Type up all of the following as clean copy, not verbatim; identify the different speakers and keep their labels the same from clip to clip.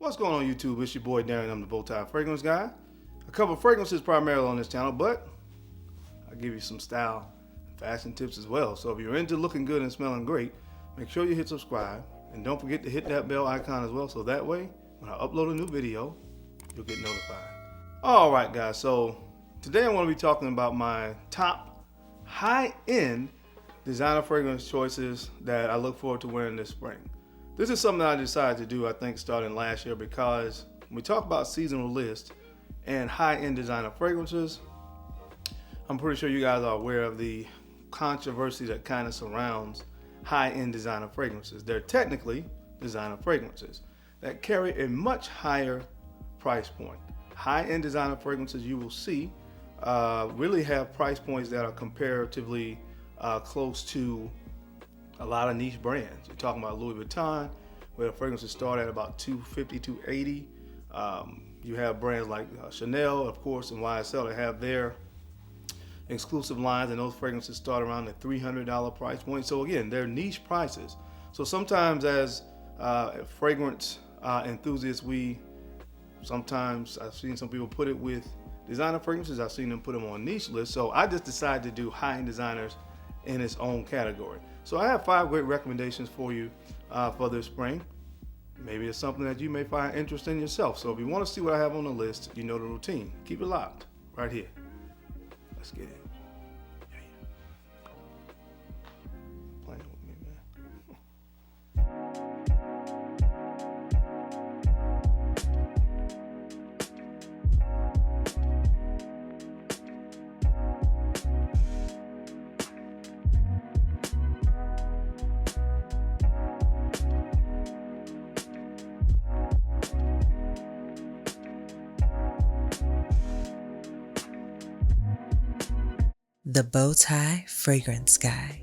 Speaker 1: What's going on YouTube? It's your boy Darren. I'm the Bowtie Fragrance Guy. I cover fragrances primarily on this channel, but I give you some style and fashion tips as well. So if you're into looking good and smelling great, make sure you hit subscribe and don't forget to hit that bell icon as well, so that way when I upload a new video, you'll get notified. Alright guys, so today I want to be talking about my top high-end designer fragrance choices that I look forward to wearing this spring. This is something that I decided to do, I think, starting last year, because when we talk about seasonal lists and high-end designer fragrances, I'm pretty sure you guys are aware of the controversy that kind of surrounds high-end designer fragrances. They're technically designer fragrances that carry a much higher price point. High-end designer fragrances, you will see, really have price points that are comparatively close to a lot of niche brands. You're talking about Louis Vuitton, where the fragrances start at about $250, $280. You have brands like Chanel, of course, and YSL that have their exclusive lines, and those fragrances start around the $300 price point. So again, they're niche prices. So sometimes as fragrance enthusiasts, sometimes I've seen some people put it with designer fragrances. I've seen them put them on niche lists. So I just decided to do high-end designers in its own category. So I have 5 great recommendations for you for this spring. Maybe it's something that you may find interesting yourself. So if you want to see what I have on the list, you know the routine. Keep it locked right here. Let's get it. Playing with me, man.
Speaker 2: The Bowtie Fragrance Guy.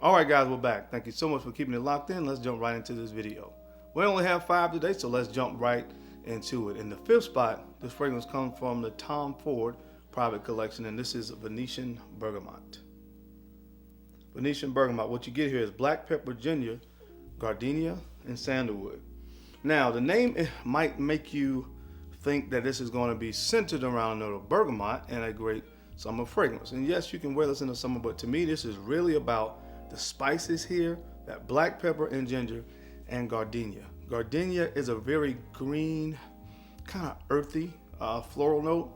Speaker 1: All right, guys, we're back. Thank you so much for keeping it locked in. Let's jump right into this video. We only have 5 today, so let's jump right into it. In the 5th spot, this fragrance comes from the Tom Ford private collection, and this is Venetian Bergamot. Venetian Bergamot. What you get here is black pepper, ginger, gardenia, and sandalwood. Now, the name might make you think that this is going to be centered around a note of bergamot and a great summer fragrance. And yes, you can wear this in the summer, but to me, this is really about the spices here, that black pepper and ginger and gardenia. Gardenia is a very green, kind of earthy floral note.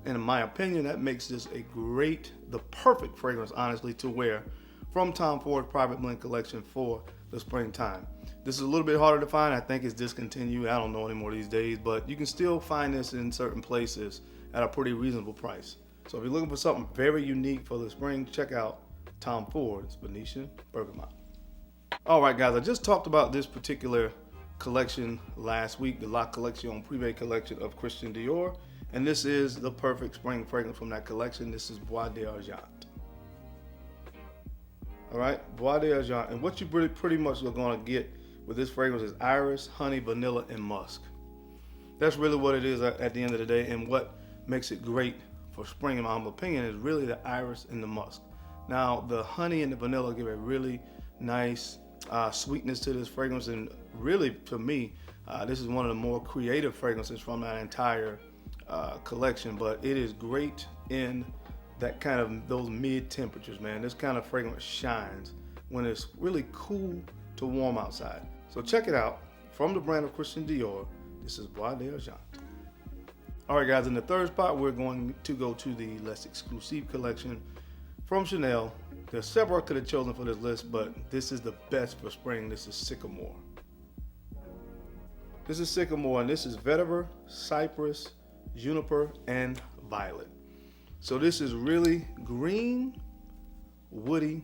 Speaker 1: And in my opinion, that makes this the perfect fragrance, honestly, to wear from Tom Ford's private blend collection for the springtime. This is a little bit harder to find. I think it's discontinued. I don't know anymore these days, but you can still find this in certain places at a pretty reasonable price. So if you're looking for something very unique for the spring, check out Tom Ford's Venetian Bergamot. All right, guys, I just talked about this particular collection last week, the La Collection Privé collection of Christian Dior, and this is the perfect spring fragrance from that collection. This is boisdargent. All right, boisdargent, and what you pretty much are going to get with this fragrance is iris, honey, vanilla, and musk. That's really what it is at the end of the day, and what makes it great for spring, in my humble opinion, is really the iris and the musk. Now, the honey and the vanilla give a really nice sweetness to this fragrance, and really, for me, this is one of the more creative fragrances from that entire collection. But it is great in that kind of those mid temperatures, man. This kind of fragrance shines when it's really cool to warm outside. So check it out from the brand of Christian Dior. This is boisdargent. All right, guys, in the 3rd spot, we're going to go to the less exclusive collection from Chanel. There's several I could have chosen for this list, but this is the best for spring. This is Sycomore. This is Sycomore, and this is vetiver, cypress, juniper, and violet. So this is really green, woody,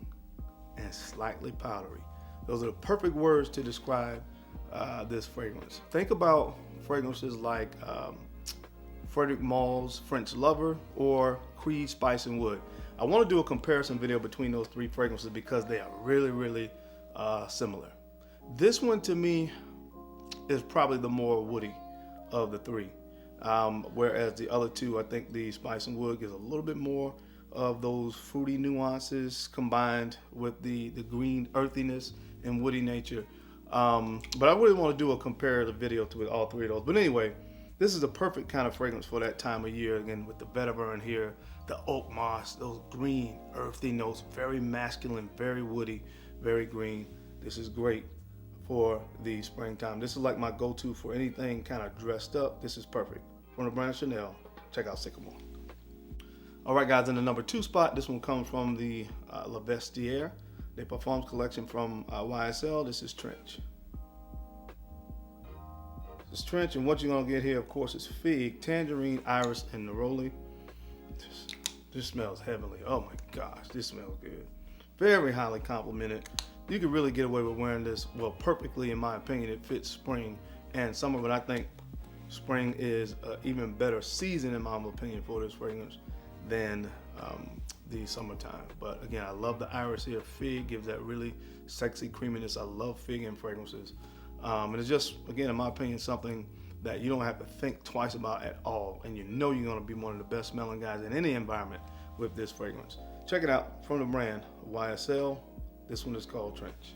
Speaker 1: and slightly powdery. Those are the perfect words to describe this fragrance. Think about fragrances like Frederic Maule's French Lover or Creed Spice and Wood. I want to do a comparison video between those 3 fragrances because they are really similar. This one to me is probably the more woody of the 3, whereas the other 2, I think the Spice and Wood gives a little bit more of those fruity nuances combined with the green earthiness and woody nature But I really want to do a comparative video to all three of those. But anyway, this is the perfect kind of fragrance for that time of year. Again, with the vetiver in here, the oak moss, those green, earthy notes, very masculine, very woody, very green. This is great for the springtime. This is like my go-to for anything kind of dressed up. This is perfect. From the brand Chanel, check out Sycomore. All right, guys, in the number 2 spot, this one comes from the La Vestiaire, the Parfums collection from YSL. This is Trench. This is Trench, and what you're gonna get here, of course, is fig, tangerine, iris, and neroli. This smells heavenly. Oh my gosh, this smells good. Very highly complimented. You can really get away with wearing this, well, perfectly in my opinion. It fits spring and summer, but I think spring is an even better season in my opinion for this fragrance than the summertime. But again, I love the iris here. Fig gives that really sexy creaminess. I love fig in fragrances. And it's just, again, in my opinion, something that you don't have to think twice about at all. And you know you're gonna be one of the best smelling guys in any environment with this fragrance. Check it out from the brand YSL. This one is called Trench.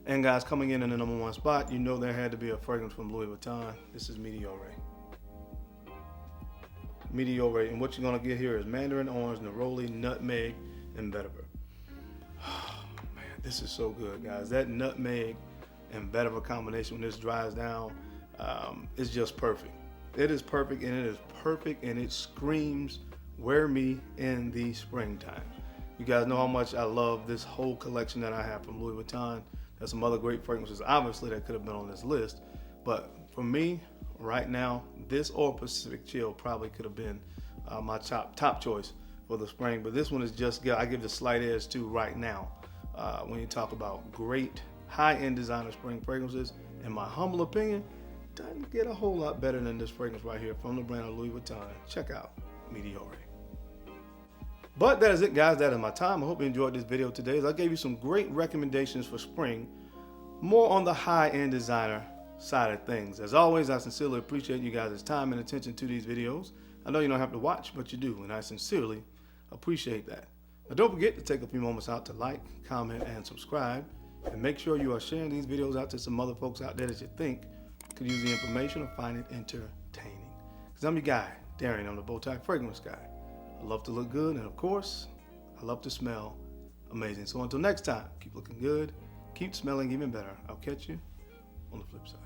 Speaker 1: And guys, coming in the number 1 spot, you know there had to be a fragrance from Louis Vuitton. This is Meteore. Meteore, and what you're gonna get here is mandarin orange, neroli, nutmeg, and vetiver. Oh, man, this is so good, guys. That nutmeg and vetiver combination, when this dries down, is just perfect. It is perfect, and it is perfect, and it screams, wear me in the springtime. You guys know how much I love this whole collection that I have from Louis Vuitton. There's some other great fragrances, obviously, that could have been on this list. But for me, right now, this or Pacific Chill probably could have been my top choice for the spring. But this one is just, I give the slight edge to right now. When you talk about great high-end designer spring fragrances, in my humble opinion, doesn't get a whole lot better than this fragrance right here from the brand of Louis Vuitton. Check out Meteore. But that is it, guys. That is my time. I hope you enjoyed this video today, as I gave you some great recommendations for spring, more on the high-end designer side of things. As always, I sincerely appreciate you guys' time and attention to these videos. I know you don't have to watch, but you do, and I sincerely appreciate that. Now, don't forget to take a few moments out to like, comment, and subscribe, and make sure you are sharing these videos out to some other folks out there that you think could use the information or find it entertaining. Because I'm your guy, Darian. I'm the Bowtie Fragrance Guy. I love to look good, and of course, I love to smell amazing. So until next time, keep looking good, keep smelling even better. I'll catch you on the flip side.